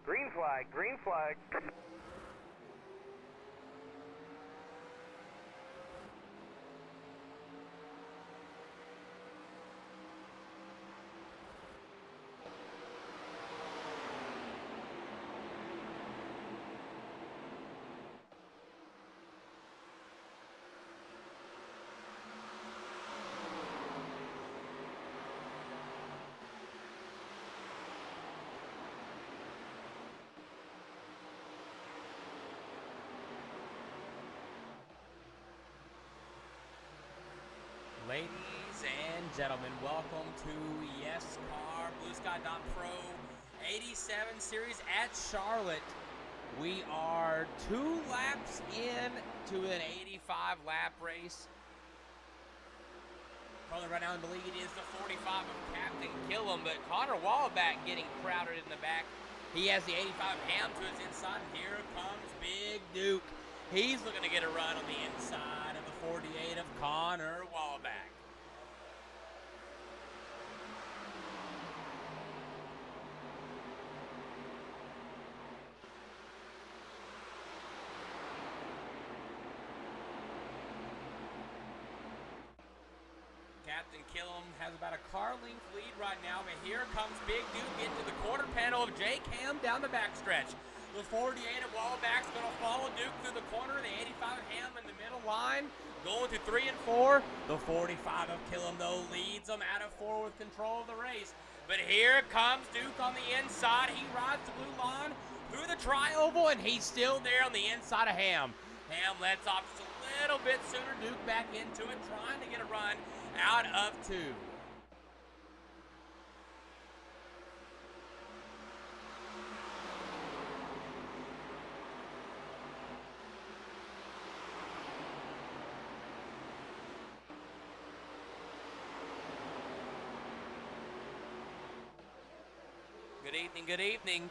Green flag, green flag. Ladies and gentlemen, welcome to Yescar BlueSky.Pro 87 Series at Charlotte. We are 2 laps in to an 85 lap race. Probably right now in the lead is the 45 of Captain Killam, but Connor Wallaback getting crowded in the back. He has the 85 Ham to his inside. Here comes Big Duke. He's looking to get a run on the inside of the 48 of Connor Wallaback. Captain Killam has about a car length lead right now, but here comes Big Duke into the quarter panel of Jake Ham down the backstretch. The 48 of Wallaback's going to follow Duke through the corner. The 85 of Ham in the middle line, going to 3 and 4. The 45 of Killam, though, leads them out of 4 with control of the race. But here comes Duke on the inside. He rides the blue line through the tri-oval, and he's still there on the inside of Ham. Ham lets off just a little bit sooner. Duke back into it, trying to get a run out of 2. Good evening, good evening.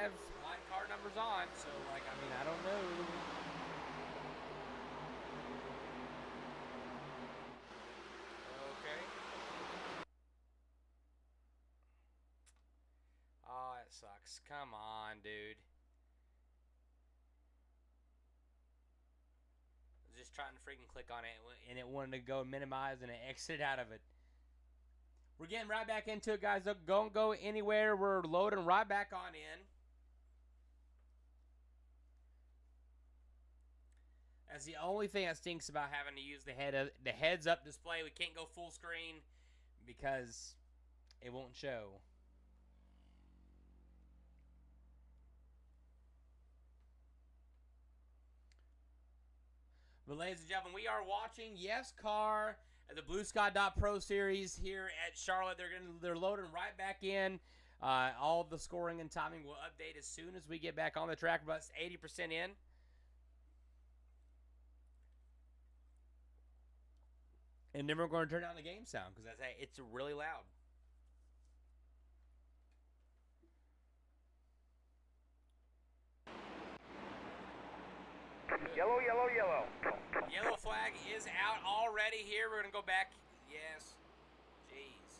Have line car numbers on, so I don't know. Okay. Oh, it sucks. Come on, dude. I was just trying to freaking click on it, and it wanted to go minimize, and it exited out of it. We're getting right back into it, guys. Don't go anywhere. We're loading right back on in. That's the only thing that stinks about having to use the heads-up display. We can't go full screen because it won't show. But ladies and gentlemen, we are watching Yescar at the BlueSky.Pro Series here at Charlotte. They're loading right back in. All the scoring and timing will update as soon as we get back on the track. About 80% in. And then we're going to turn down the game sound because it's really loud. Yellow, yellow, yellow. Yellow flag is out already here. We're going to go back. Yes. Jeez.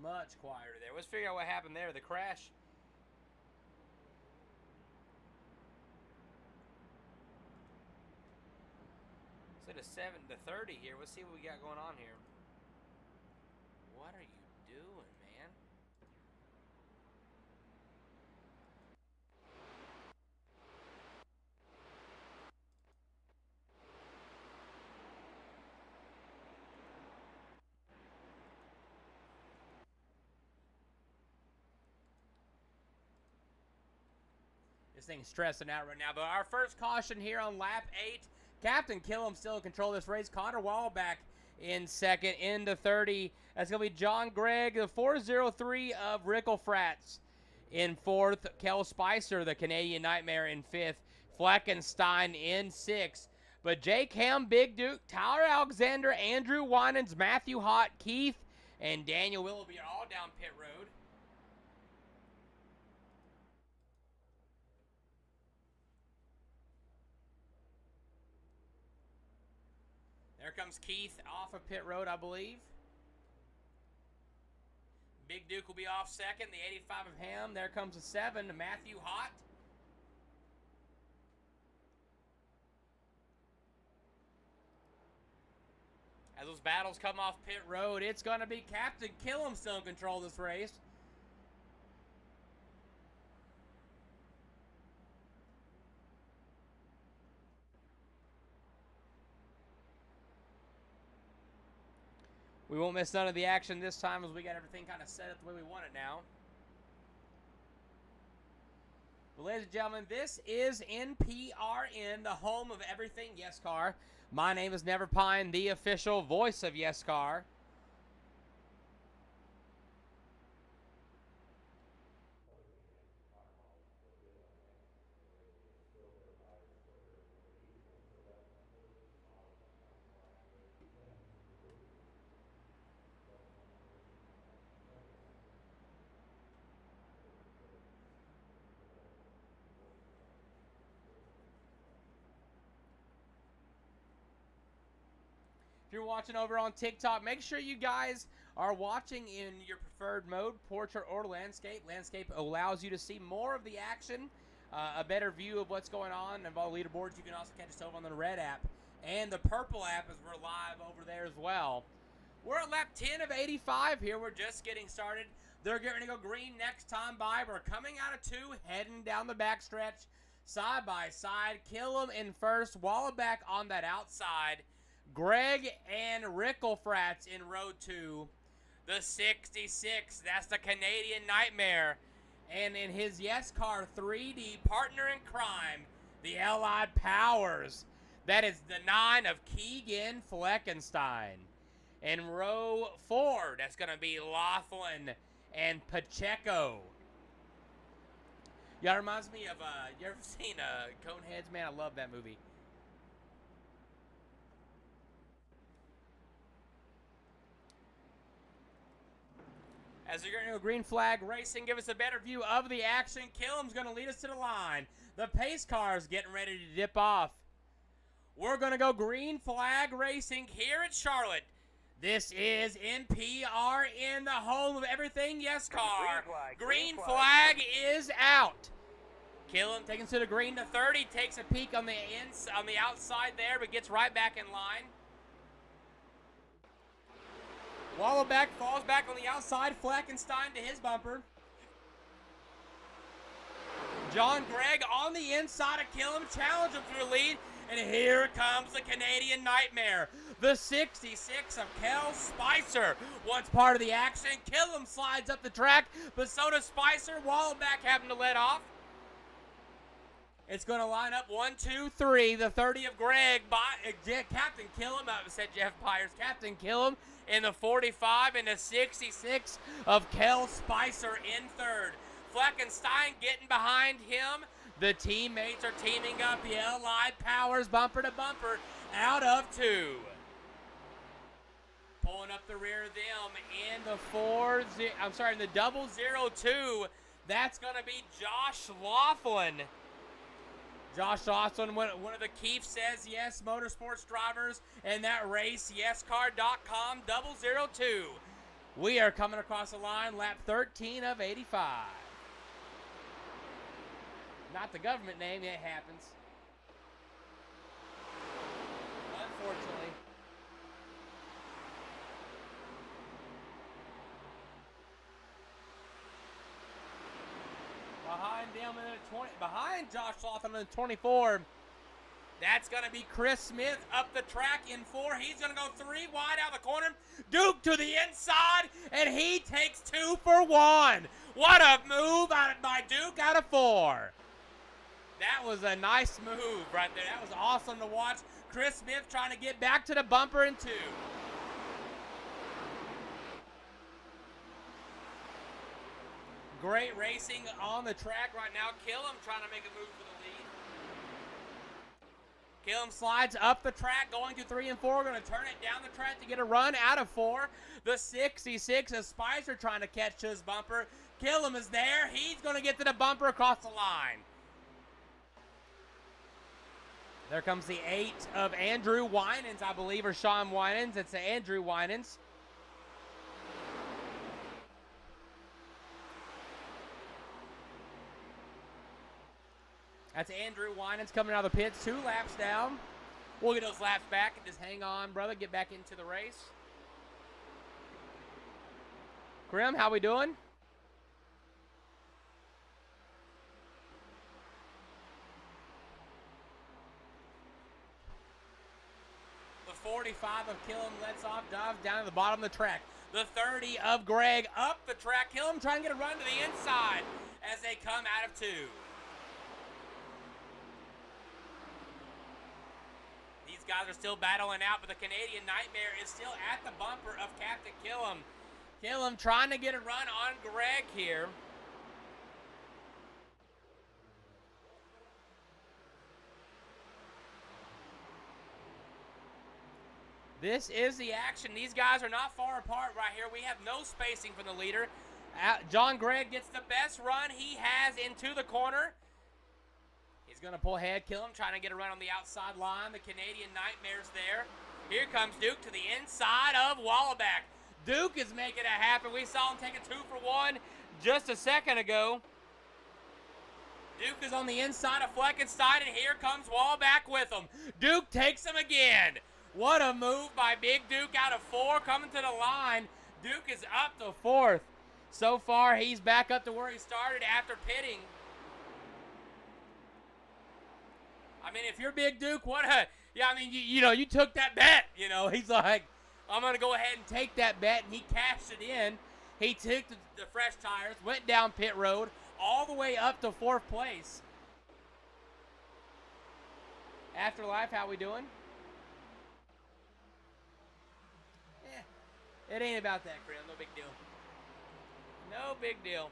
Much quieter there. Let's figure out what happened there. The crash. Instead of 7 to 30 here, let's see what we got going on here. What are you doing, man? thing's stressing out right now. But our first caution here on lap 8. Captain Killam still in control of this race. Connor Wallback in second. Into 30. That's going to be John Gregg, the 403 of Rickle Frats in fourth. Kel Spicer, the Canadian Nightmare, in fifth. Fleckenstein in sixth. But Jake Ham, Big Duke, Tyler Alexander, Andrew Winans, Matthew Hott, Keith, and Daniel Willoughby are all down pit road. There comes Keith off of pit road, I believe. Big Duke will be off second. The 85 of Ham. There comes the 7 to Matthew Hott. As those battles come off pit road, it's going to be Captain Killam still in control of this race. We won't miss none of the action this time as we got everything kind of set up the way we want it now. Well, ladies and gentlemen, this is NPRN, the home of everything Yescar. My name is Never Pine, the official voice of Yescar. If you're watching over on TikTok, make sure you guys are watching in your preferred mode, portrait or landscape. Landscape allows you to see more of the action, a better view of what's going on. And all the leaderboards, you can also catch us over on the red app and the purple app as we're live over there as well. We're at lap 10 of 85 here. We're just getting started. They're getting to go green next time by. We're coming out of 2, heading down the backstretch, side by side. Killam in first, Wallback on that outside. Greg and Rickle Frats in row 2. The 66, that's the Canadian Nightmare. And in his Yescar 3D partner in crime, the Allied Powers. That is the 9 of Keegan Fleckenstein. In row 4, that's going to be Laughlin and Pacheco. Y'all reminds me of, you ever seen Coneheads? Man, I love that movie. As we're going to go green flag racing, give us a better view of the action. Killam's going to lead us to the line. The pace car's getting ready to dip off. We're going to go green flag racing here at Charlotte. This is NPRN, the home of everything Yescar. Green flag is out. Killam taking us to the green to 30, takes a peek on the outside there, but gets right back in line. Wallback falls back on the outside. Fleckenstein to his bumper. John Gregg on the inside of Killam, challenge him through the lead. And here comes the Canadian Nightmare. The 66 of Kel Spicer. Once part of the action. Killam slides up the track, but so does Spicer. Wallback having to let off. It's going to line up 1, 2, 3. The 30 of Greg by Captain Killam. I said Jeff Pyers. Captain Killam in the 45 and the 66 of Kel Spicer in third. Fleckenstein getting behind him. The teammates are teaming up. The Allied Powers bumper to bumper out of 2. Pulling up the rear of them in the in the 002. That's going to be Josh Laughlin. Josh Laughlin, one of the Keefe Says Yes motorsports drivers in that race, Yescar.com 002. We are coming across the line, lap 13 of 85. Not the government name, it happens. Unfortunately. Behind them in the 20, behind Josh Laughlin in the 24. That's going to be Chris Smith up the track in 4. He's going to go 3 wide out of the corner. Duke to the inside, and he takes 2 for 1. What a move by Duke out of 4. That was a nice move right there. That was awesome to watch. Chris Smith trying to get back to the bumper in 2. Great racing on the track right now. Killam trying to make a move for the lead. Killam slides up the track, going to 3 and 4. Going to turn it down the track to get a run out of 4. The 66 is Spicer trying to catch to his bumper. Killam is there. He's going to get to the bumper across the line. There comes the 8 of Andrew Winans, I believe, or Sean Winans. It's Andrew Winans. That's Andrew Winans coming out of the pits, 2 laps down. We'll get those laps back and just hang on, brother. Get back into the race. Grim, how we doing? The 45 of Killam lets off, dives down to the bottom of the track. The 30 of Greg up the track. Killam trying to get a run to the inside as they come out of 2. These guys are still battling out, but the Canadian Nightmare is still at the bumper of Captain Killam. Killam trying to get a run on Greg here. This is the action. These guys are not far apart right here. We have no spacing from the leader. John Gregg gets the best run he has into the corner. He's going to pull ahead. Killam trying to get a run on the outside line. The Canadian Nightmare's there. Here comes Duke to the inside of Wallaback. Duke is making it happen. We saw him take a 2 for 1 just a second ago. Duke is on the inside of Fleckenstein, and here comes Wallaback with him. Duke takes him again. What a move by Big Duke out of 4 coming to the line. Duke is up to 4th. So far, he's back up to where he started after pitting. I mean, if you're Big Duke, you took that bet. He's like, I'm going to go ahead and take that bet, and he cashed it in. He took the fresh tires, went down pit road, all the way up to 4th place. Afterlife, how we doing? It ain't about that, Grim. No big deal. No big deal.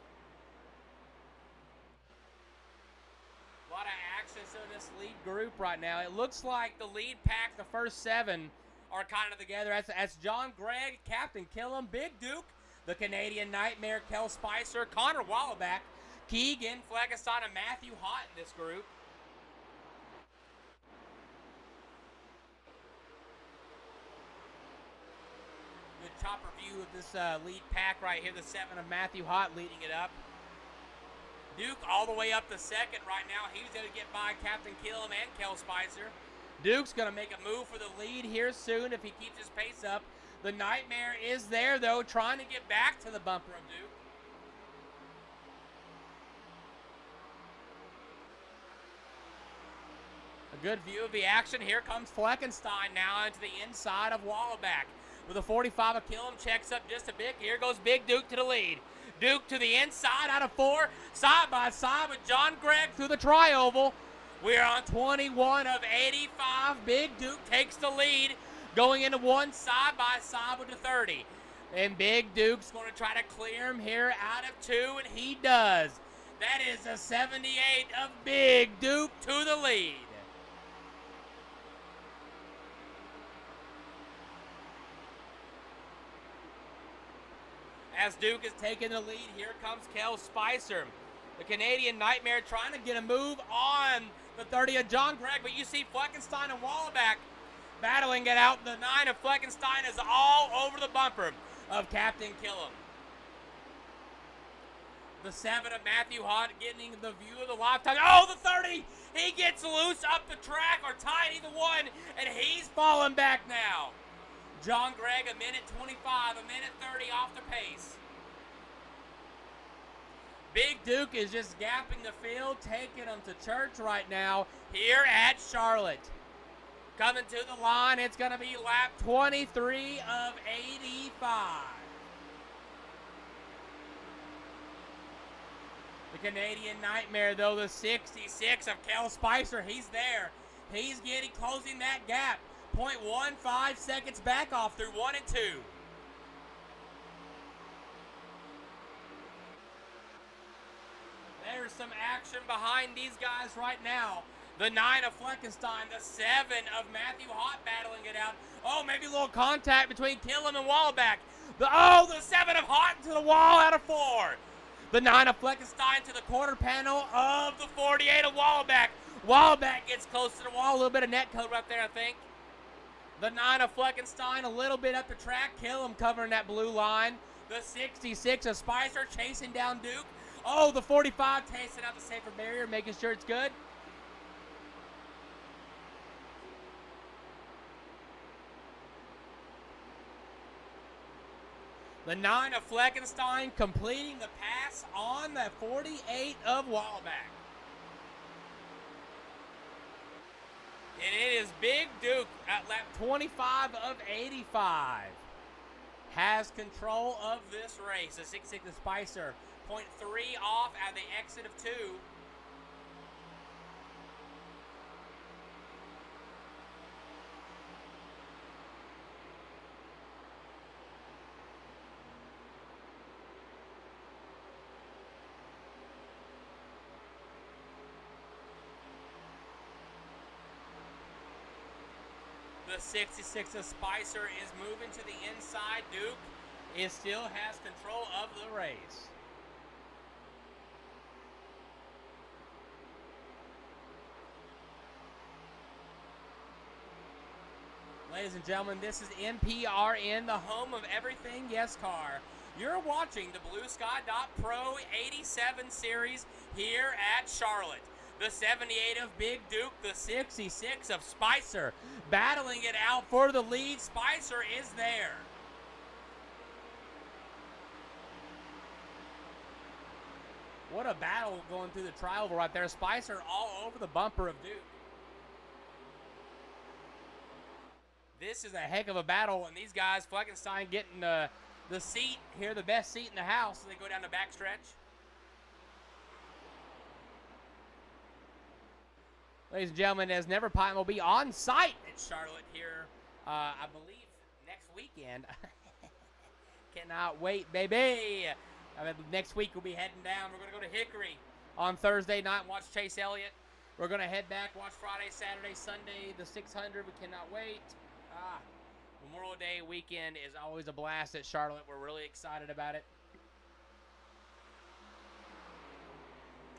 A lot of action in this lead group right now. It looks like the lead pack, the first 7, are kind of together. That's John Gregg, Captain Killam, Big Duke, the Canadian Nightmare, Kel Spicer, Connor Wallaback, Keegan, Fleckenstein, and Matthew Hott in this group. Good chopper view of this lead pack right here. The 7 of Matthew Hott leading it up. Duke all the way up to 2nd right now. He's going to get by Captain Killam and Kel Spicer. Duke's going to make a move for the lead here soon if he keeps his pace up. The Nightmare is there, though, trying to get back to the bumper of Duke. A good view of the action. Here comes Fleckenstein now into the inside of Wallaback. With a 45 of Killam, checks up just a bit. Here goes Big Duke to the lead. Duke to the inside out of 4, side by side with John Gregg through the tri-oval. We're on 21 of 85. Big Duke takes the lead, going into 1 side by side with the 30. And Big Duke's going to try to clear him here out of 2, and he does. That is a 78 of Big Duke to the lead. As Duke is taking the lead, here comes Kel Spicer. The Canadian Nightmare trying to get a move on the 30 of John Gregg, but you see Fleckenstein and Wallaback battling it out. The 9 of Fleckenstein is all over the bumper of Captain Killam. The 7 of Matthew Hott getting the view of the lifetime. Oh, the 30! He gets loose up the track, or tied either one, and he's falling back now. John Gregg, a minute 25, a minute 30 off the pace. Big Duke is just gapping the field, taking them to church right now here at Charlotte. Coming to the line, it's going to be lap 23 of 85. The Canadian Nightmare, though, the 66 of Kel Spicer, he's there. He's closing that gap. 0.15 seconds back off through 1 and 2. There's some action behind these guys right now. The 9 of Fleckenstein, the 7 of Matthew Hott battling it out. Oh, maybe a little contact between Killam and Wallback. The 7 of Hott to the wall out of 4. The 9 of Fleckenstein to the quarter panel of the 48 of Wallback. Wallback gets close to the wall. A little bit of net code right there, I think. The 9 of Fleckenstein a little bit up the track. Killam covering that blue line. The 66 of Spicer chasing down Duke. Oh, the 45 tasting out the safer barrier, making sure it's good. The 9 of Fleckenstein completing the pass on the 48 of Wallback. And it is Big Duke at lap 25 of 85. Has control of this race. The 66 of Spicer, 0.3 off at the exit of 2. The 66 of Spicer is moving to the inside. Duke still has control of the race. Ladies and gentlemen, this is NPRN, the home of everything Yescar. You're watching the Blue Sky Pro 87 series here at Charlotte. The 78 of Big Duke, the 66 of Spicer, battling it out for the lead. Spicer is there. What a battle going through the tri-oval right there. Spicer all over the bumper of Duke. This is a heck of a battle, and these guys, Fleckenstein getting the seat here, the best seat in the house as they go down the backstretch. Ladies and gentlemen, as Never Pine will be on site at Charlotte here, I believe, next weekend. Cannot wait, baby. Next week we'll be heading down. We're going to go to Hickory on Thursday night and watch Chase Elliott. We're going to head back, watch Friday, Saturday, Sunday, the 600. We cannot wait. Memorial Day weekend is always a blast at Charlotte. We're really excited about it.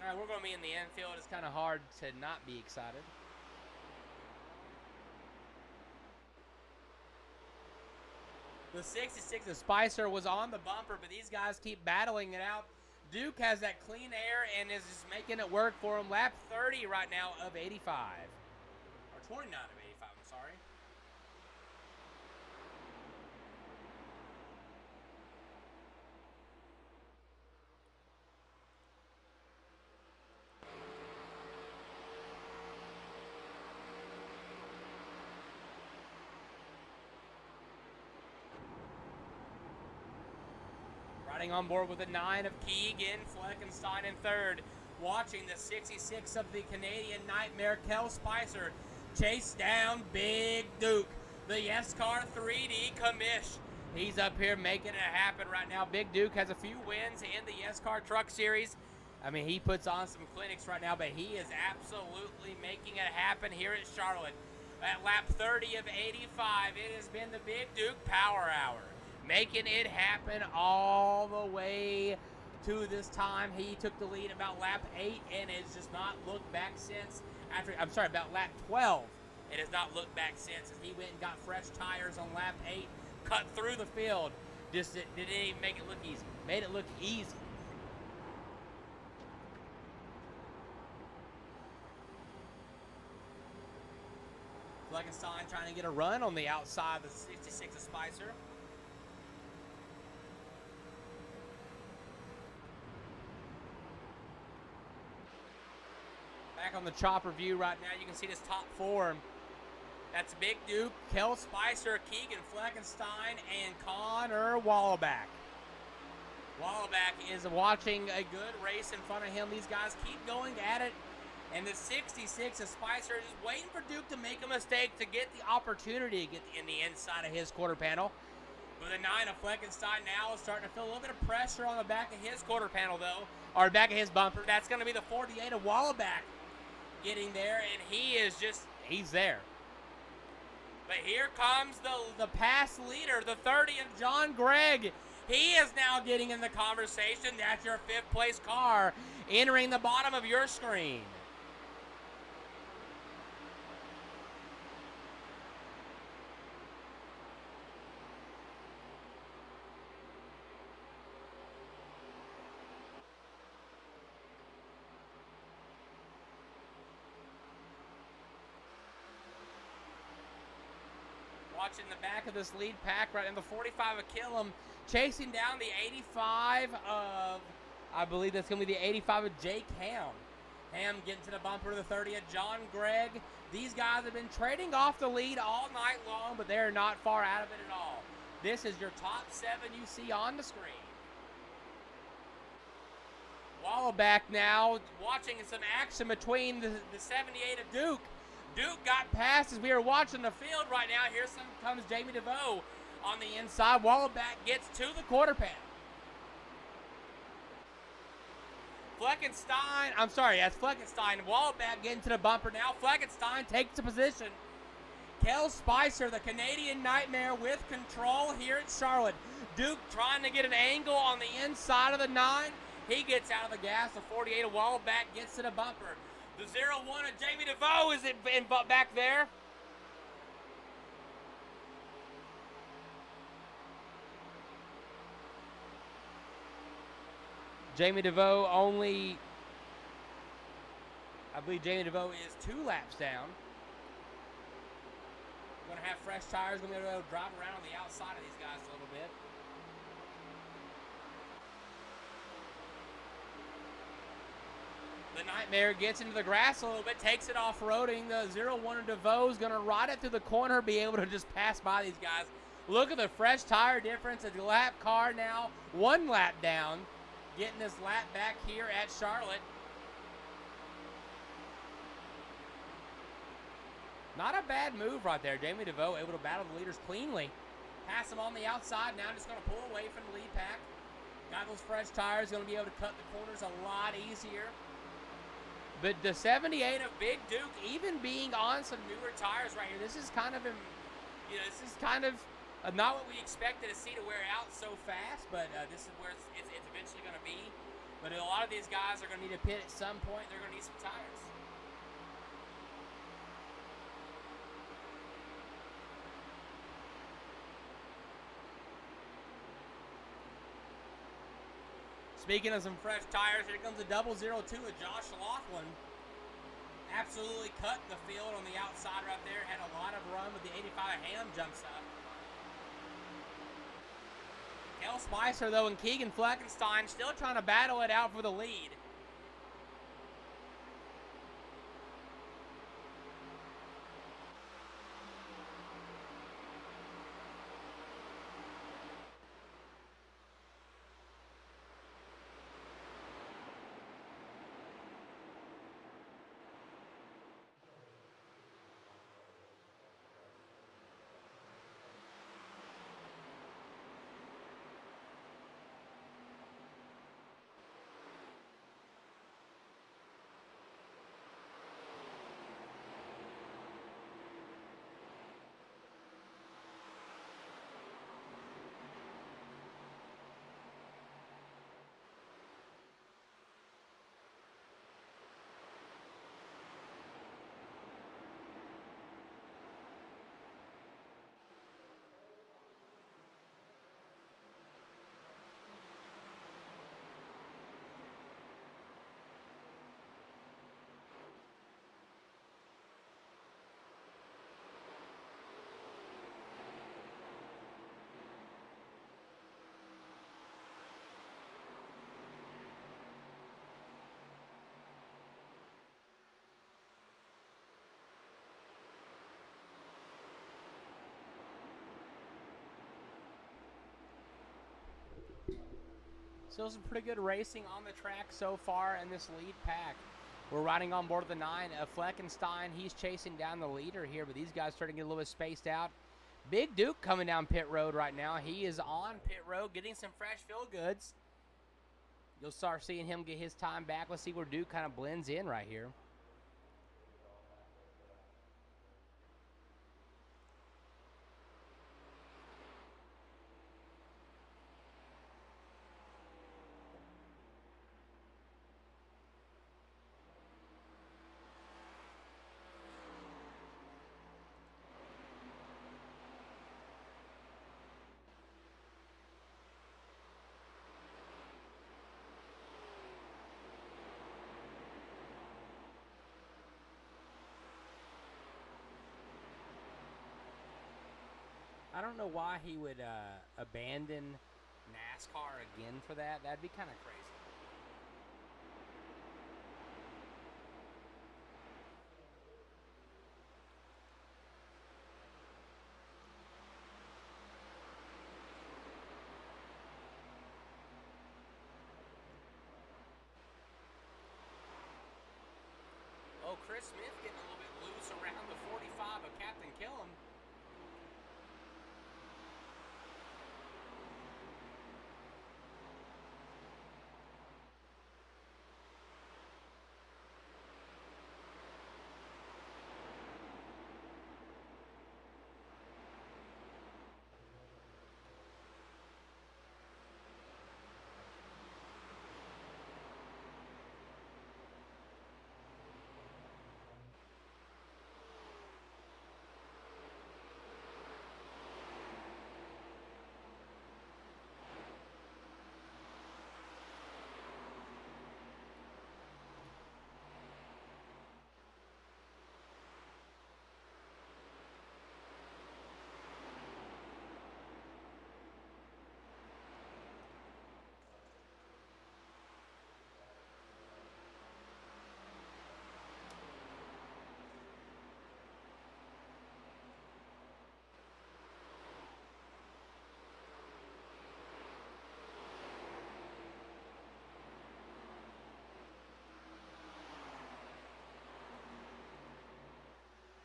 We're going to be in the infield. It's kind of hard to not be excited. The 66 of Spicer was on the bumper, but these guys keep battling it out. Duke has that clean air and is just making it work for him. Lap 30 right now of 85. Or 29 of 85, I'm sorry. Riding on board with the 9 of Keegan Fleckenstein in third. Watching the 66 of the Canadian Nightmare, Kel Spicer, chase down Big Duke. The Yescar 3D commish. He's up here making it happen right now. Big Duke has a few wins in the Yescar Truck Series. I mean, he puts on some clinics right now, but he is absolutely making it happen here at Charlotte. At lap 30 of 85, it has been the Big Duke Power Hour, making it happen all the way to this time. He took the lead about lap 8 and has just not looked back since. About lap 12. It has not looked back since as he went and got fresh tires on lap 8, cut through the field. Just didn't even make it look easy. Made it look easy. Fleckenstein trying to get a run on the outside of the 66 of Spicer. Back on the chopper view right now, you can see this top four. That's Big Duke, Kel Spicer, Keegan Fleckenstein, and Connor Wallback. Wallback is watching a good race in front of him. These guys keep going at it. And the 66 of Spicer is just waiting for Duke to make a mistake to get the opportunity to get in the inside of his quarter panel. With a 9 of Fleckenstein now is starting to feel a little bit of pressure on the back of his quarter panel, though. Or back of his bumper. That's going to be the 48 of Wallback getting there. And he is just, he's there. But here comes the pass leader, the 30 of John Gregg. He is now getting in the conversation. That's your 5th place car entering the bottom of your screen. Watching the back of this lead pack right in the 45 of Killam, chasing down the 85 of, I believe that's going to be the 85 of Jake Ham. Ham getting to the bumper of the 30 of John Gregg. These guys have been trading off the lead all night long, but they're not far out of it at all. This is your top 7 you see on the screen. Wallback now watching some action between the 78 of Duke. Duke got past as we are watching the field right now. Here comes Jamie DeVoe on the inside. Wallback gets to the quarter panel. Fleckenstein, I'm sorry, that's Fleckenstein. Wallback getting to the bumper now. Fleckenstein takes the position. Kel Spicer, the Canadian Nightmare, with control here at Charlotte. Duke trying to get an angle on the inside of the 9. He gets out of the gas. The 48 of Wallback gets to the bumper. The 0-1 of Jamie DeVoe is back there. Jamie DeVoe only, I believe Jamie DeVoe is 2 laps down. Going to have fresh tires, going to be able to drive around on the outside of these guys a little bit. The Nightmare gets into the grass a little bit, takes it off-roading. The 0-1 of DeVoe is going to ride it through the corner, be able to just pass by these guys. Look at the fresh tire difference. A lap car now, 1 lap down, getting this lap back here at Charlotte. Not a bad move right there. Jamie DeVoe able to battle the leaders cleanly. Pass them on the outside. Now just going to pull away from the lead pack. Got those fresh tires, going to be able to cut the corners a lot easier. But the 78 of Big Duke, even being on some newer tires right here, this is kind of, this is kind of not what we expected to see to wear out so fast, but this is where it's eventually going to be. But a lot of these guys are going to need a pit at some point. They're going to need some tires. Speaking of some fresh tires, here comes a 002 of Josh Laughlin. Absolutely cut the field on the outside right there. Had a lot of run with the 85 Ham jumps up. Kel Spicer, though, and Keegan Fleckenstein still trying to battle it out for the lead. Still some pretty good racing on the track so far in this lead pack. We're riding on board the 9 of Fleckenstein. He's chasing down the leader here, but these guys starting to get a little bit spaced out. Big Duke coming down pit road right now. He is on pit road getting some fresh fill goods. You'll start seeing him get his time back. Let's see where Duke kind of blends in right here. I don't know why he would abandon NASCAR again for that. That'd be kind of crazy. Oh, Chris Smith getting a little bit loose around the 45 of Captain Killam.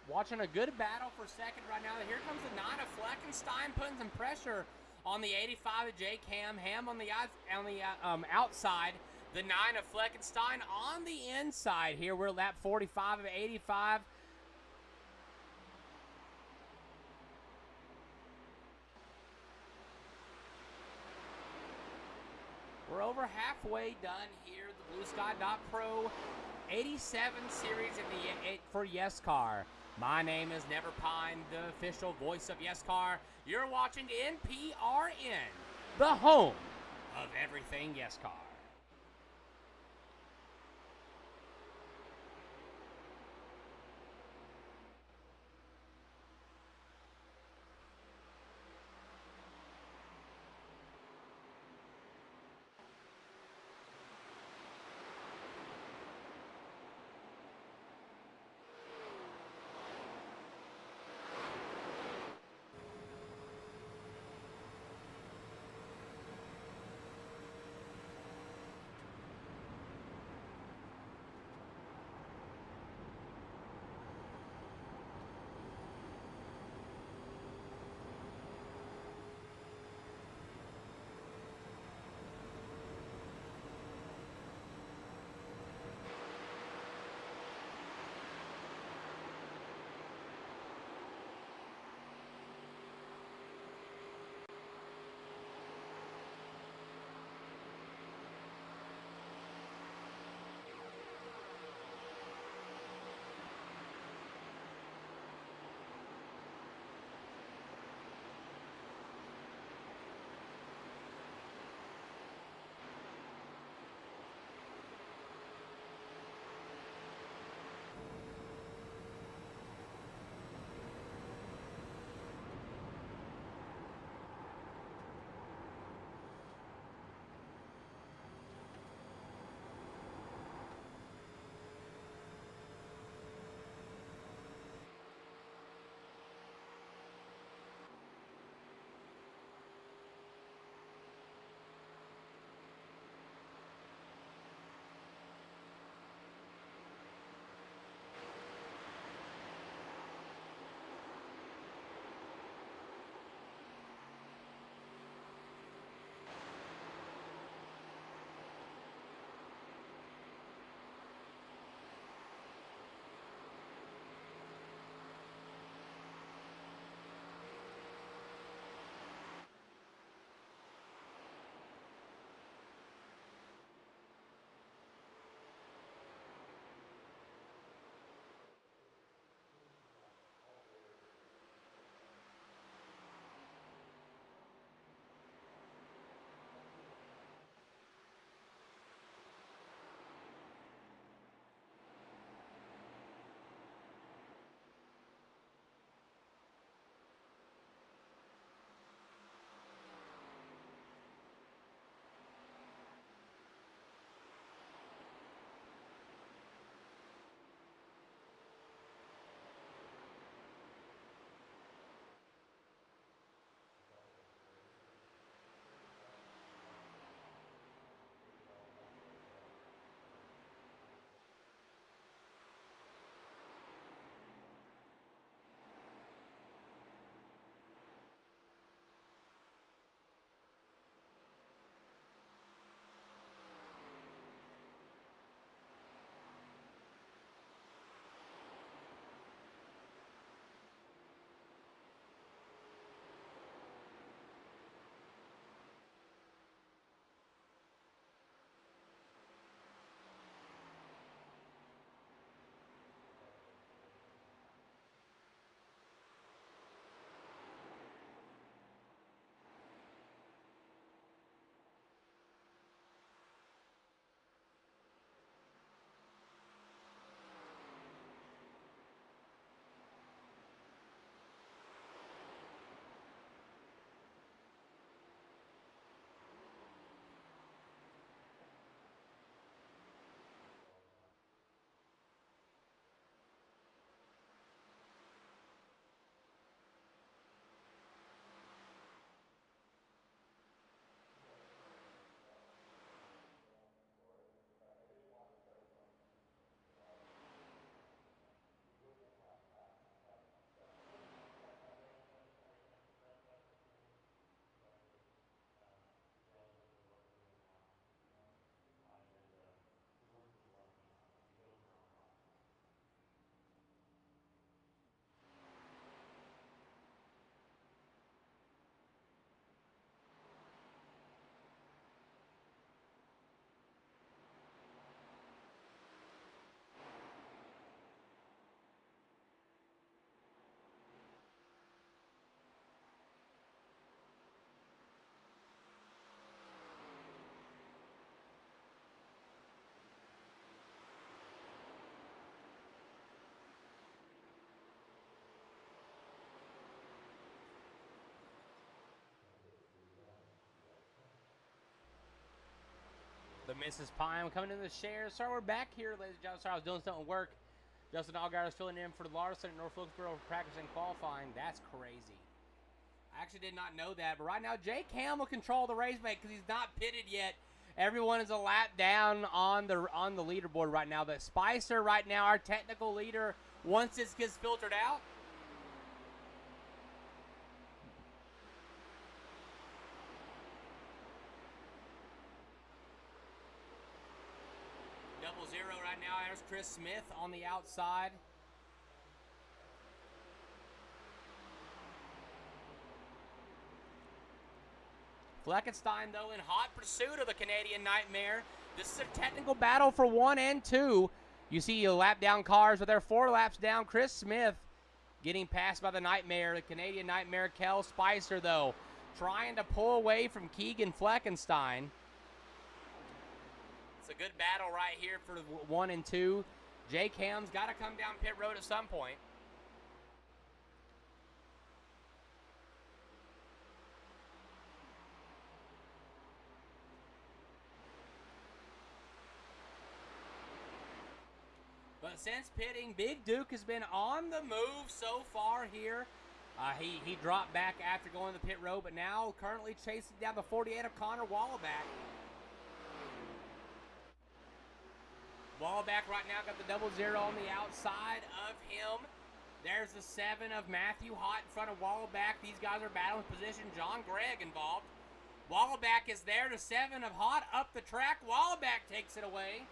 Watching a good battle for second right now. Here comes the 9 of Fleckenstein putting some pressure on the 85 of Jake Ham. Ham on the outside. The 9 of Fleckenstein on the inside here. We're lap 45 of 85. We're over halfway done here. The Blue Sky Pro 87 series for Yescar. My name is Never Pine, the official voice of Yescar. You're watching NPRN, the home of everything Yescar. Mrs. Pine coming in the share. Sorry, we're back here, ladies and gentlemen. Sorry, I was doing something at work. Justin Allgaier is filling in for Larson at North Wilkesboro for practice and qualifying. That's crazy. I actually did not know that. But right now, Jake Ham will control the race mate because he's not pitted yet. Everyone is a lap down on the leaderboard right now. But Spicer right now, our technical leader, once this gets filtered out, .0 right now. There's Chris Smith on the outside. Fleckenstein, though, in hot pursuit of the Canadian Nightmare. This is a technical battle for 1 and 2. You see lap down cars, but they're 4 laps down. Chris Smith getting passed by the Nightmare. The Canadian Nightmare, Kel Spicer, though, trying to pull away from Keegan Fleckenstein. It's a good battle right here for 1 and 2. Jake Ham's got to come down pit road at some point. But since pitting, Big Duke has been on the move so far here. He dropped back after going to the pit road, but now currently chasing down the 48 of Connor Wallback. Wallback right now got the .0 on the outside of him. There's the 7 of Matthew Hott in front of Wallback. These guys are battling position. John Gregg involved. Wallback is there. The 7 of Hott up the track. Wallback takes it away.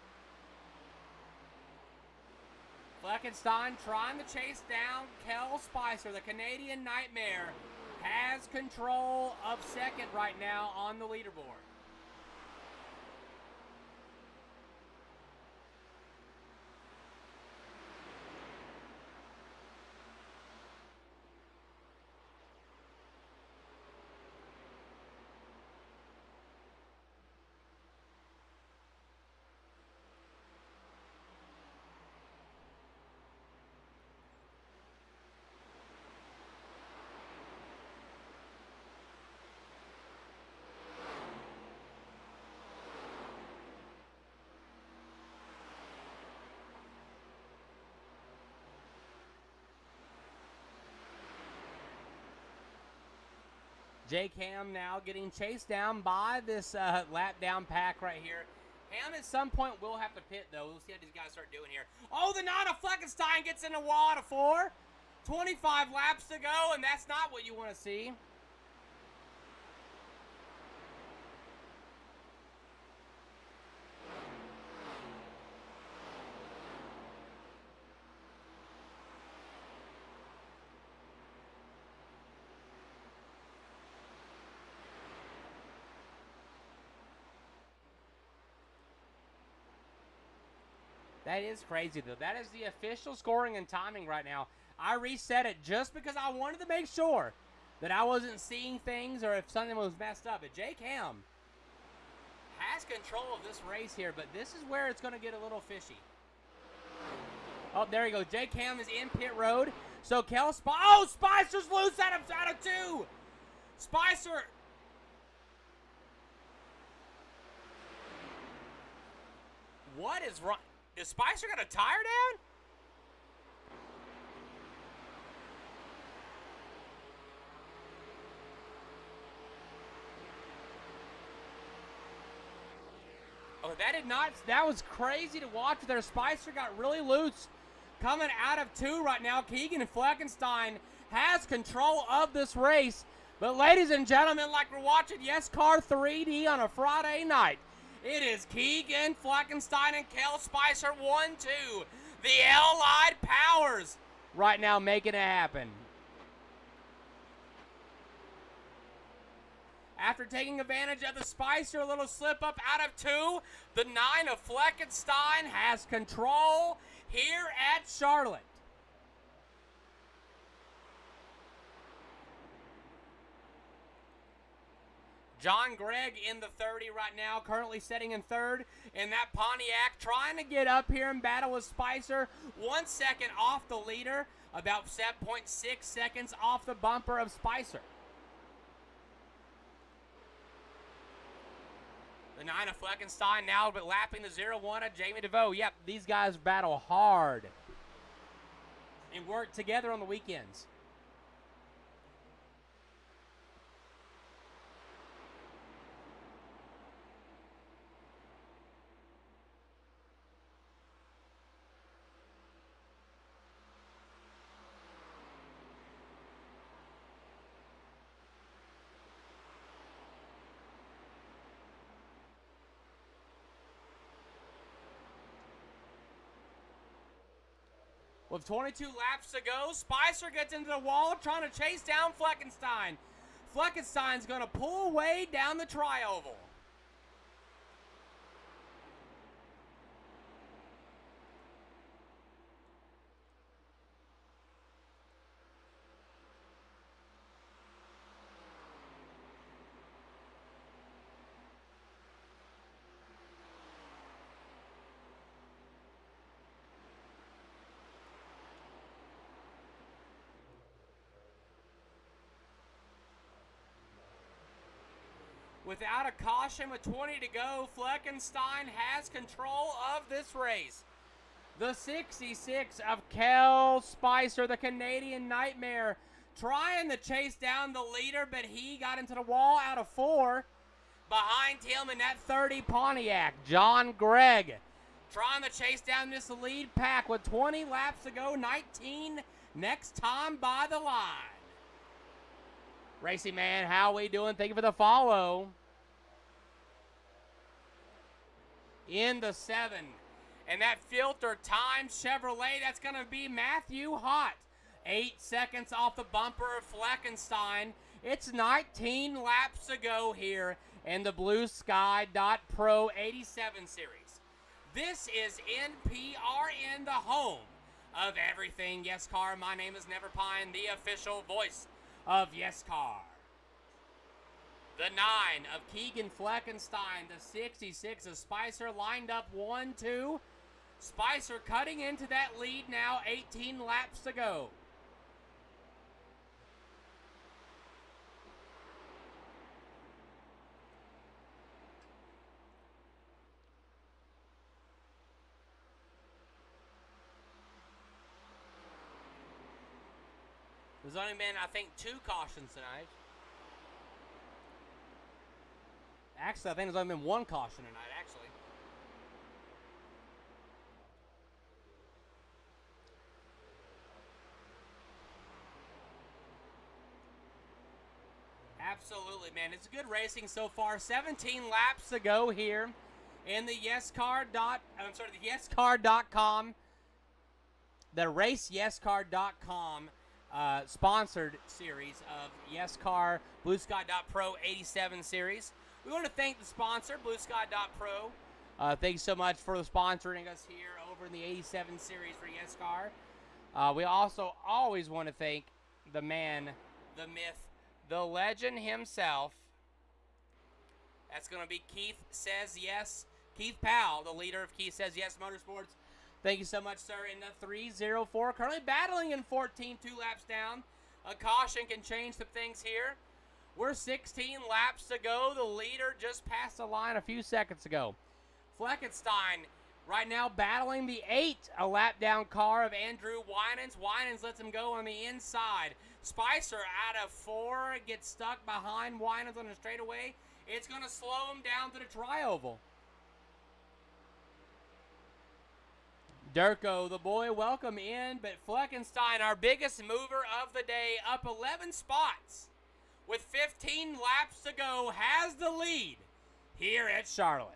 Fleckenstein trying to chase down Kel Spicer. The Canadian Nightmare has control of second right now on the leaderboard. Jake Ham now getting chased down by this lap down pack right here. Ham at some point will have to pit, though. We'll see how these guys start doing here. Oh, the 9 of Fleckenstein gets in the wall at a 4. 25 laps to go, and that's not what you want to see. That is crazy, though. That is the official scoring and timing right now. I reset it just because I wanted to make sure that I wasn't seeing things or if something was messed up. But Jake Ham has control of this race here, but this is where it's going to get a little fishy. Oh, there you go. Jake Ham is in pit road. So oh, Spicer's loose out of 2. Spicer. What is wrong? Is Spicer got a tire down? Oh, that was crazy to watch there. Spicer got really loose coming out of 2 right now. Keegan Fleckenstein has control of this race. But ladies and gentlemen, like we're watching Yescar 3D on a Friday night, it is Keegan Fleckenstein and Kel Spicer 1-2. The Allied Powers right now making it happen. After taking advantage of the Spicer, a little slip up out of 2, the 9 of Fleckenstein has control here at Charlotte. John Gregg in the 30 right now, currently sitting in 3rd in that Pontiac, trying to get up here and battle with Spicer. 1 second off the leader, about 7.6 seconds off the bumper of Spicer. The 9 of Fleckenstein now, but lapping the 0-1 of Jamie DeVoe. Yep, these guys battle hard and work together on the weekends. With 22 laps to go, Spicer gets into the wall trying to chase down Fleckenstein. Fleckenstein's going to pull way down the tri-oval. Without a caution with 20 to go, Fleckenstein has control of this race. The 66 of Kel Spicer, the Canadian Nightmare, trying to chase down the leader, but he got into the wall out of 4. Behind him in that 30 Pontiac, John Gregg, trying to chase down this lead pack with 20 laps to go, 19 next time by the line. Racing Man, how we doing? Thank you for the follow. In the 7. And that filter time Chevrolet, that's going to be Matthew Hott. 8 seconds off the bumper of Fleckenstein. It's 19 laps to go here in the Blue Sky Pro 87 series. This is NPRN, the home of everything Yescar. My name is Never Pine, the official voice of Yescar. The 9 of Keegan Fleckenstein, the 66 of Spicer lined up 1-2. Spicer cutting into that lead now, 18 laps to go. There's only been, I think, 2 cautions tonight. Actually, I think there's only been 1 caution tonight, actually. Absolutely, man. It's good racing so far. 17 laps to go here in the Yescar.com, the RaceYescar.com sponsored series of Yescar Blue Sky Pro 87 series. We want to thank the sponsor, Blue Sky Pro. Thank you so much for sponsoring us here over in the 87 series for Yescar. We also always want to thank the man, the myth, the legend himself. That's going to be Keith Says Yes. Keith Powell, the leader of Keith Says Yes Motorsports. Thank you so much, sir. In the 304, currently battling in 14, 2 laps down. A caution can change some things here. We're 16 laps to go. The leader just passed the line a few seconds ago. Fleckenstein right now battling the 8, a lap down car of Andrew Winans. Winans lets him go on the inside. Spicer out of 4 gets stuck behind Winans on the straightaway. It's going to slow him down to the tri-oval. Durko, the boy, welcome in, but Fleckenstein, our biggest mover of the day, up 11 spots with 15 laps to go, has the lead here at Charlotte.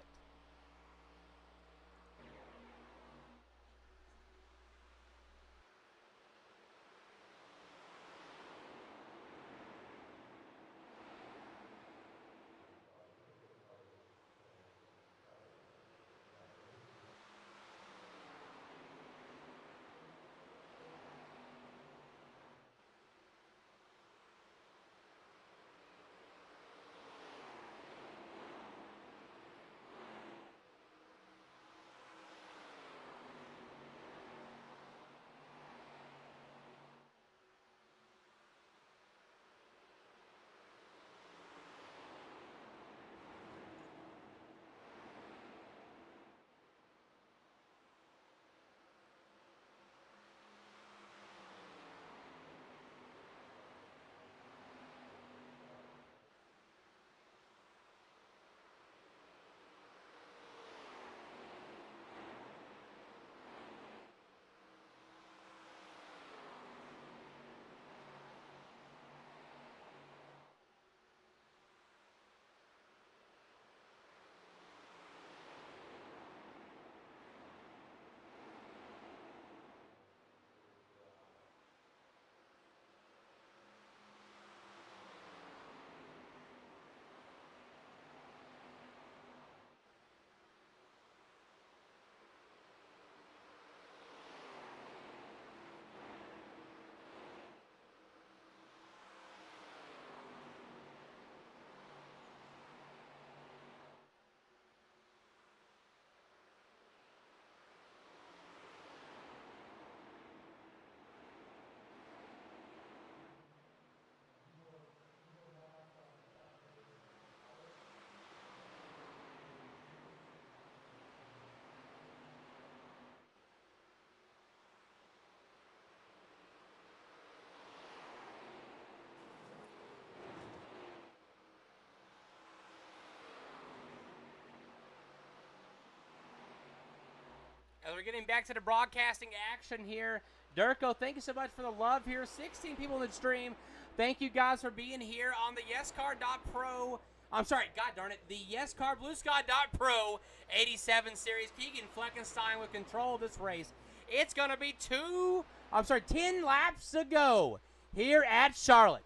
As we're getting back to the broadcasting action here, Durko, thank you so much for the love here. 16 people in the stream. Thank you guys for being here on the Yescar.pro. I'm sorry, god darn it, the Yescar Bluesky.pro 87 series. Keegan Fleckenstein with control of this race. It's going to be 10 laps to go here at Charlotte.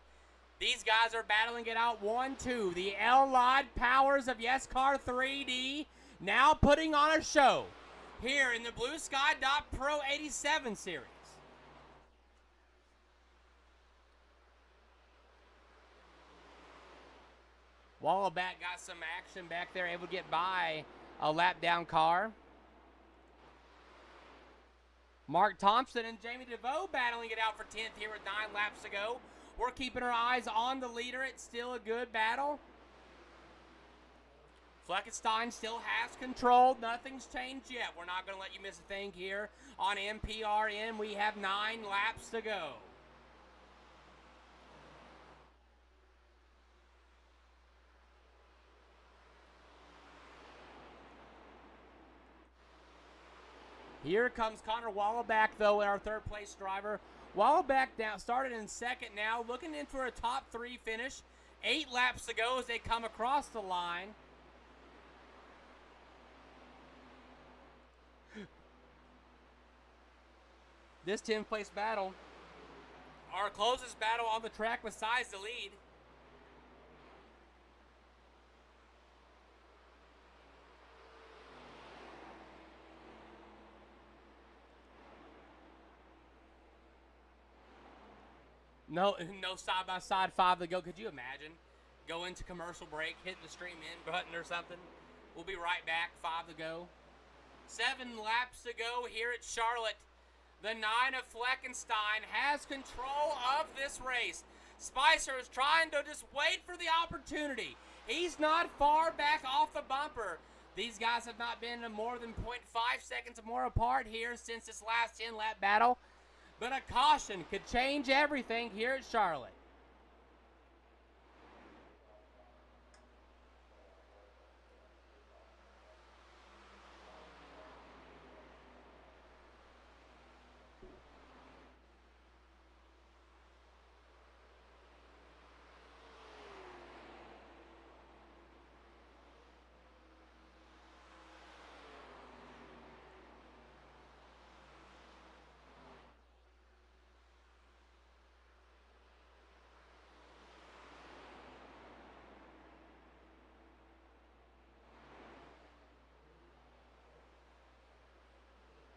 These guys are battling it out 1-2. The L-Lod powers of Yescar 3D now putting on a show here in the Bluesky.pro 87 series. Wallaback got some action back there, able to get by a lap down car. Mark Thompson and Jamie DeVoe battling it out for 10th here with 9 laps to go. We're keeping our eyes on the leader. It's still a good battle. Fleckenstein still has control. Nothing's changed yet. We're not going to let you miss a thing here on MPRN. We have 9 laps to go. Here comes Connor Wallaback, though, our third-place driver. Wallaback now started in second now, looking in for a top 3 finish. 8 laps to go as they come across the line. This 10th-place battle, our closest battle on the track besides the lead. No side-by-side 5 to go. Could you imagine? Go into commercial break, hit the stream in button or something. We'll be right back. 5 to go. 7 laps to go here at Charlotte. The 9 of Fleckenstein has control of this race. Spicer is trying to just wait for the opportunity. He's not far back off the bumper. These guys have not been more than 0.5 seconds more apart here since this last 10-lap battle. But a caution could change everything here at Charlotte.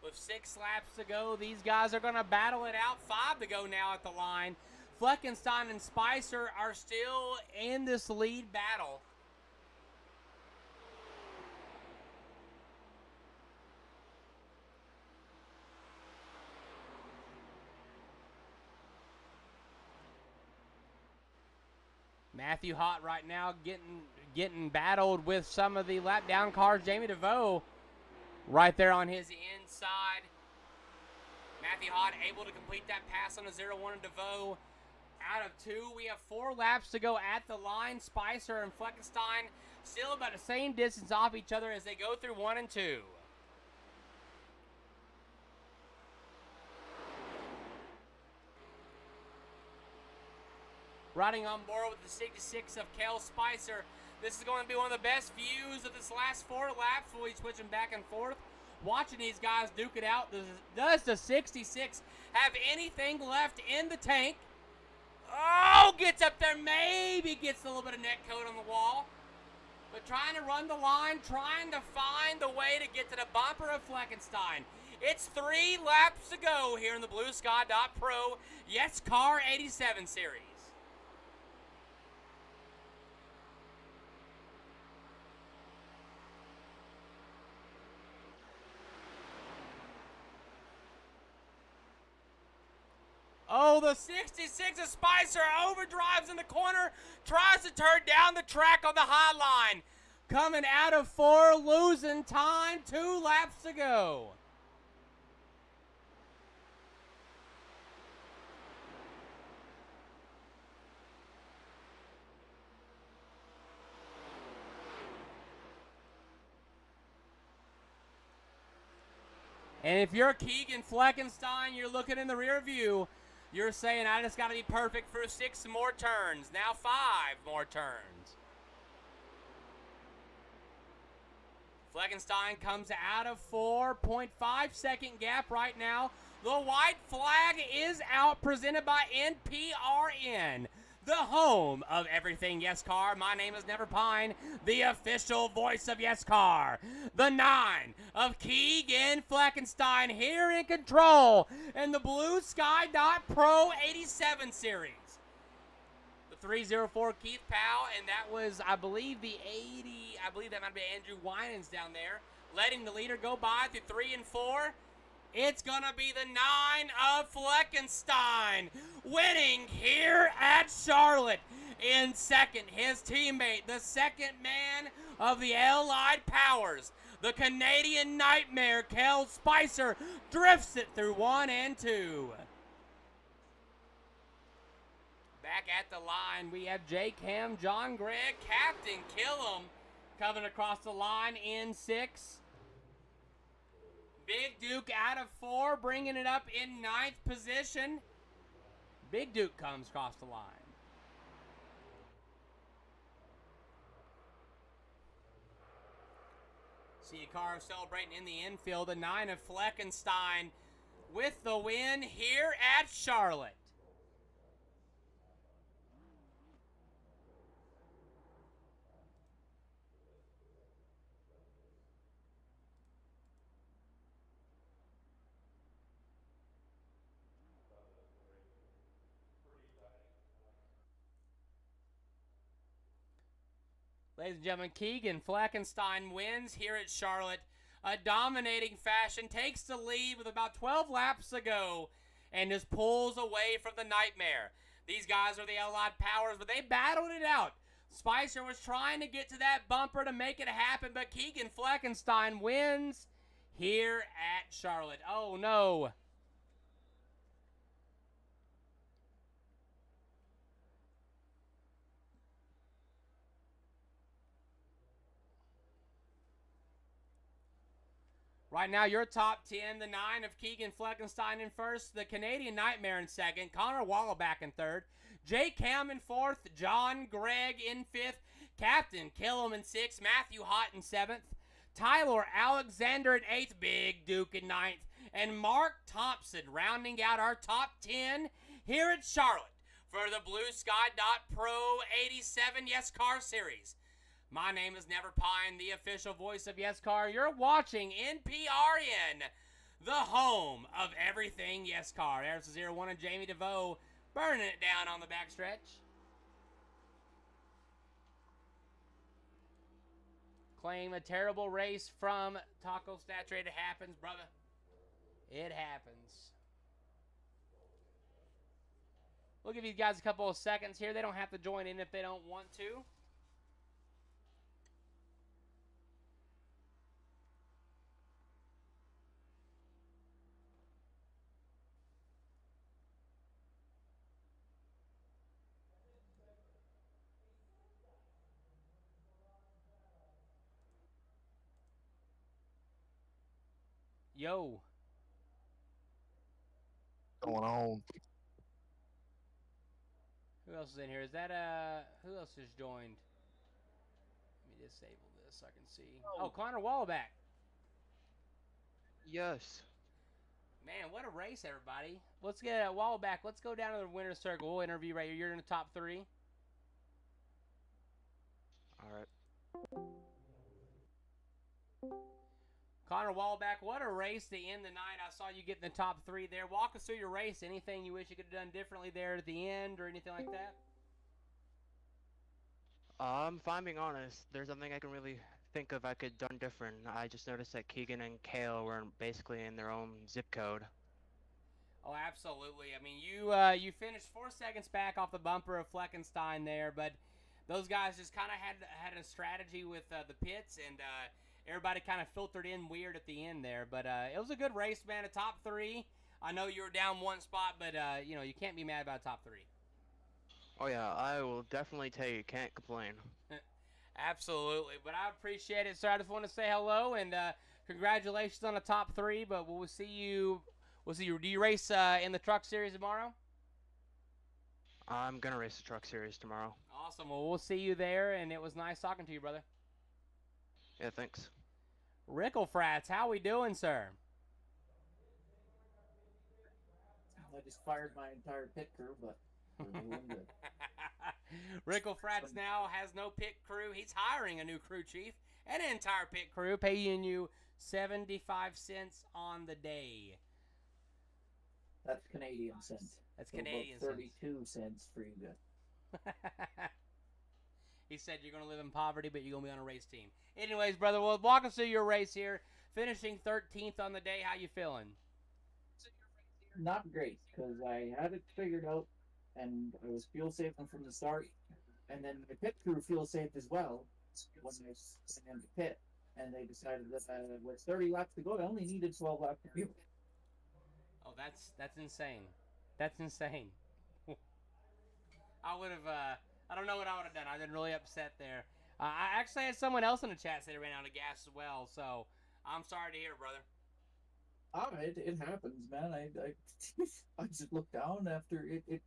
With 6 laps to go, these guys are going to battle it out. 5 to go now at the line. Fleckenstein and Spicer are still in this lead battle. Matthew Hott right now getting battled with some of the lap down cars. Jamie DeVoe right there on his inside. Matthew Hott able to complete that pass on a 0-1 and DeVoe out of 2. We have 4 laps to go at the line. Spicer and Fleckenstein still about the same distance off each other as they go through 1 and 2. Riding on board with the 66 of Kel Spicer. This is going to be one of the best views of this last 4 laps. We'll be switching back and forth, watching these guys duke it out. Does the 66 have anything left in the tank? Oh, gets up there, maybe gets a little bit of net coat on the wall. But trying to run the line, trying to find the way to get to the bumper of Fleckenstein. It's 3 laps to go here in the Bluesky.pro Yescar 87 series. Oh, the 66 of Spicer overdrives in the corner, tries to turn down the track on the high line. Coming out of 4, losing time, 2 laps to go. And if you're Keegan Fleckenstein, you're looking in the rear view, you're saying, I just got to be perfect for 6 more turns. Now 5 more turns. Fleckenstein comes out of 4.5 second gap right now. The white flag is out, presented by NPRN, the home of everything Yescar. My name is Never Pine, the official voice of Yescar. The 9 of Keegan Fleckenstein here in control in the Blue Sky Pro 87 series. 304 Keith Powell, and that was, I believe, the 80. I believe that might be Andrew Winans down there, letting the leader go by through 3 and 4. It's going to be the 9 of Fleckenstein winning here at Charlotte. In second, his teammate, the second man of the Allied Powers, the Canadian Nightmare, Kel Spicer, drifts it through 1 and 2. Back at the line, we have Jake Ham, John Gregg, Captain Killam coming across the line in 6. Big Duke out of 4, bringing it up in 9th position. Big Duke comes across the line. See a car celebrating in the infield, the 9 of Fleckenstein with the win here at Charlotte. Ladies and gentlemen, Keegan Fleckenstein wins here at Charlotte. A dominating fashion, takes the lead with about 12 laps to go, and just pulls away from the Nightmare. These guys are the Allied Powers, but they battled it out. Spicer was trying to get to that bumper to make it happen, but Keegan Fleckenstein wins here at Charlotte. Oh, no. Right now, your top 10, the 9 of Keegan Fleckenstein in first, the Canadian Nightmare in second, Connor Wallback in third, Jake Ham in fourth, John Gregg in fifth, Captain Killam in sixth, Matthew Hott in seventh, Tyler Alexander in eighth, Big Duke in ninth, and Mark Thompson rounding out our top 10 here at Charlotte for the Blue Sky Pro 87 Yescar Series. My name is Never Pine, the official voice of Yescar. You're watching NPRN, the home of everything Yescar. There's the 0-1 and Jamie DeVoe burning it down on the backstretch. Claim a terrible race from Taco Stats Rate. It happens, brother. It happens. We'll give you guys a couple of seconds here. They don't have to join in if they don't want to. Yo. Going on. Who else is in here? Is that, who else has joined? Let me disable this so I can see. Oh, Connor Wallback. Yes. Man, what a race, everybody. Let's get a Wallback. Let's go down to the winner's circle. We'll interview right here. You're in the top 3. All right. Connor Wallback, what a race to end the night. I saw you get in the top 3 there. Walk us through your race. Anything you wish you could have done differently there at the end or anything like that? If I'm being honest, there's nothing I can really think of I could done different. I just noticed that Keegan and Kale were basically in their own zip code. Oh, absolutely. I mean, you finished 4 seconds back off the bumper of Fleckenstein there, but those guys just kind of had a strategy with the pits, and everybody kind of filtered in weird at the end there. But it was a good race, man. A top 3. I know you were down 1 spot, but you know, you can't be mad about a top 3. Oh yeah, I will definitely tell you, can't complain. Absolutely. But I appreciate it, sir. I just want to say hello and Congratulations on the top 3, but we'll see you. We'll see you. Do you race in the Truck Series tomorrow? I'm gonna race the Truck Series tomorrow. Awesome. Well, we'll see you there, and it was nice talking to you, brother. Yeah, thanks. Ricklefrats, how we doing, sir? I just fired my entire pit crew, but we're doing good. Ricklefrats now has no pit crew. He's hiring a new crew chief and an entire pit crew, paying you 75 cents on the day. That's Canadian cents. That's So Canadian about cents. 32 cents for you guys. He said you're going to live in poverty, but you're going to be on a race team. Anyways, brother, well, walk us through your race here. Finishing 13th on the day. How you feeling? Not great, because I had it figured out, and I was fuel saving from the start, and then the pit crew fuel saved as well when I went into pit, and they decided that with 30 laps to go, I only needed 12 laps of fuel. Oh, that's insane. That's insane. I would have, I don't know what I would have done. I've been really upset there. I actually had someone else in the chat say they ran out of gas as well, so I'm sorry to hear, brother. It happens, man. I just looked down after it.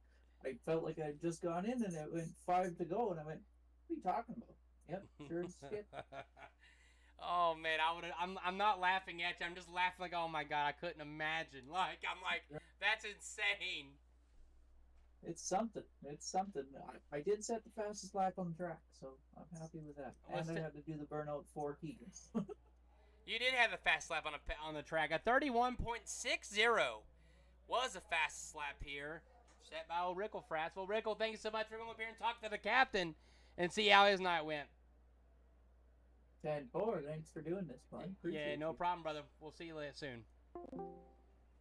I felt like I'd just gone in, and it went 5 to go, and I went, "What are you talking about?" Yep, sure as shit. Oh man, I'm not laughing at you. I'm just laughing like, oh my god, I couldn't imagine. I'm like, that's insane. It's something. It's something. I did set the fastest lap on the track, so I'm happy with that. And I had to do the burnout 4 Keegans. You did have a fast lap on the track. A 31.60 was the fastest lap here, set by old Ricklefrats. Well, Rickle, thank you so much for coming up here and talk to the captain and see how his night went. 10-4. Thanks for doing this, bud. Yeah, no problem, brother. We'll see you later soon.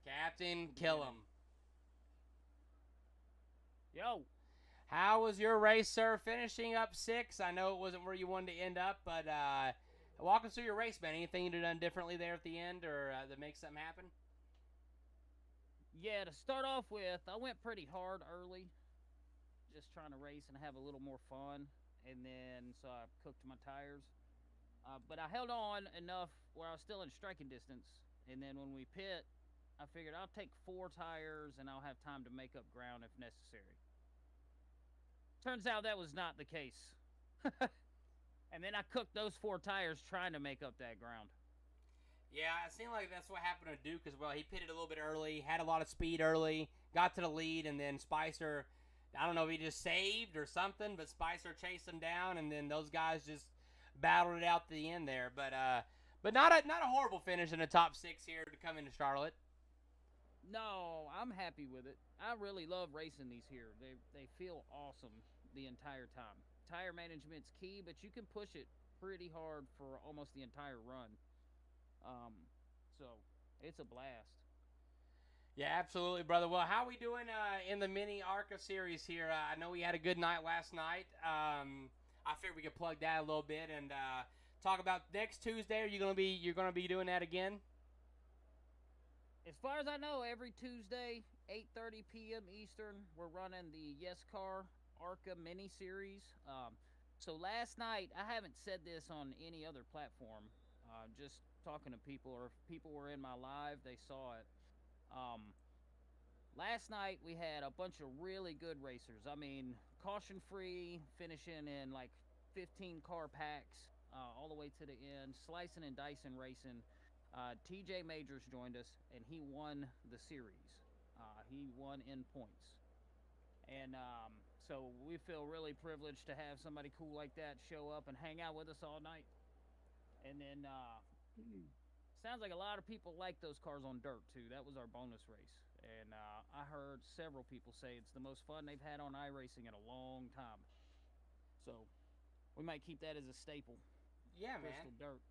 Captain Killam. Yo. How was your race, sir? Finishing up 6. I know it wasn't where you wanted to end up, but walk us through your race, man. Anything you'd have done differently there at the end or that makes something happen? Yeah, to start off with, I went pretty hard early. Just trying to race and have a little more fun. And then, so I cooked my tires. But I held on enough where I was still in striking distance. And then when we pit, I figured I'll take 4 tires and I'll have time to make up ground if necessary. Turns out that was not the case. And then I cooked those 4 tires trying to make up that ground. Yeah, it seemed like that's what happened to Duke as well. He pitted a little bit early, had a lot of speed early, got to the lead, and then Spicer, I don't know if he just saved or something, but Spicer chased him down, and then those guys just battled it out to the end there. But not a horrible finish in the top 6 here to come into Charlotte. No, I'm happy with it. I really love racing these here. They feel awesome the entire time. Tire management's key, but you can push it pretty hard for almost the entire run. So it's a blast. Yeah, absolutely, brother. Well, how are we doing in the mini ARCA series here? I know we had a good night last night. I figured we could plug that a little bit and talk about next Tuesday. Are you you're gonna be doing that again? As far as I know, every Tuesday, 8:30 p.m. Eastern, we're running the Yescar ARCA mini series. So last night, I haven't said this on any other platform. Just talking to people, or if people were in my live, they saw it. Last night we had a bunch of really good racers. I mean, caution-free, finishing in like 15 car packs all the way to the end, slicing and dicing racing. TJ Majors joined us, and he won the series. He won in points. And so we feel really privileged to have somebody cool like that show up and hang out with us all night. And then sounds like a lot of people like those cars on dirt too. That was our bonus race. And I heard several people say it's the most fun they've had on iRacing in a long time. So we might keep that as a staple. Yeah, Crystal man. Dirt.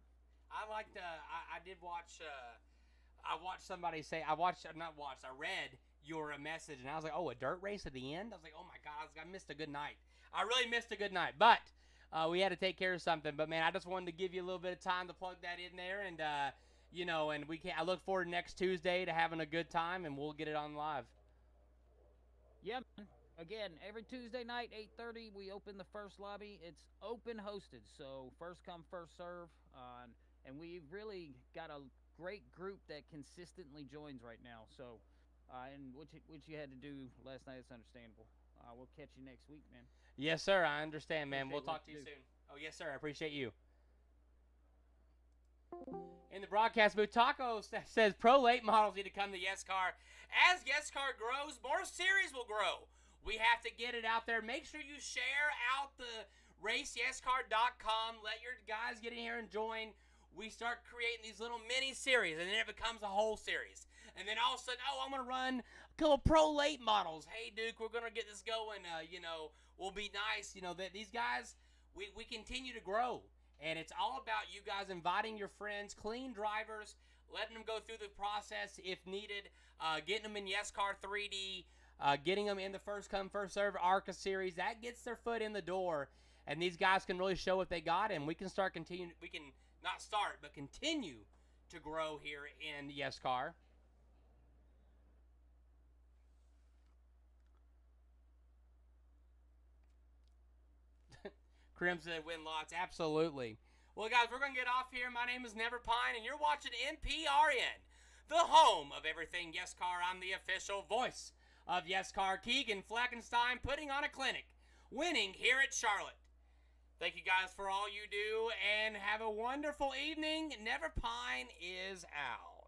I liked. I did watch. I watched somebody say. I read your message, and I was like, "Oh, a dirt race at the end." I was like, "Oh my god, I missed a good night. I really missed a good night." But we had to take care of something. But man, I just wanted to give you a little bit of time to plug that in there, and and we can. I look forward to next Tuesday to having a good time, and we'll get it on live. Yeah, man. Again, every Tuesday night, 8:30, we open the first lobby. It's open hosted, so first come, first serve. and we've really got a great group that consistently joins right now. So, and what you had to do last night is understandable. We'll catch you next week, man. Yes, sir. I understand, man. We'll Appreciate what talk to you you do. soon. Oh, yes, sir. I appreciate you. In the broadcast booth, Taco says pro late models need to come to Yescar. As Yescar grows, more series will grow. We have to get it out there. Make sure you share out the raceyescar.com. Let your guys get in here and join. We start creating these little mini series, and then it becomes a whole series. And then all of a sudden, oh, I'm going to run a couple pro late models. Hey, Duke, we're going to get this going. We'll be nice. That these guys, we continue to grow. And it's all about you guys inviting your friends, clean drivers, letting them go through the process if needed, getting them in Yescar 3D, getting them in the first come, first serve ARCA series. That gets their foot in the door, and these guys can really show what they got, and we can continue to grow here in Yescar. Crimson win lots, absolutely. Well, guys, we're going to get off here. My name is Never Pine, and you're watching NPRN, the home of everything Yescar. I'm the official voice of Yescar. Keegan Fleckenstein putting on a clinic, winning here at Charlotte. Thank you guys for all you do, and have a wonderful evening. Never Pine is out.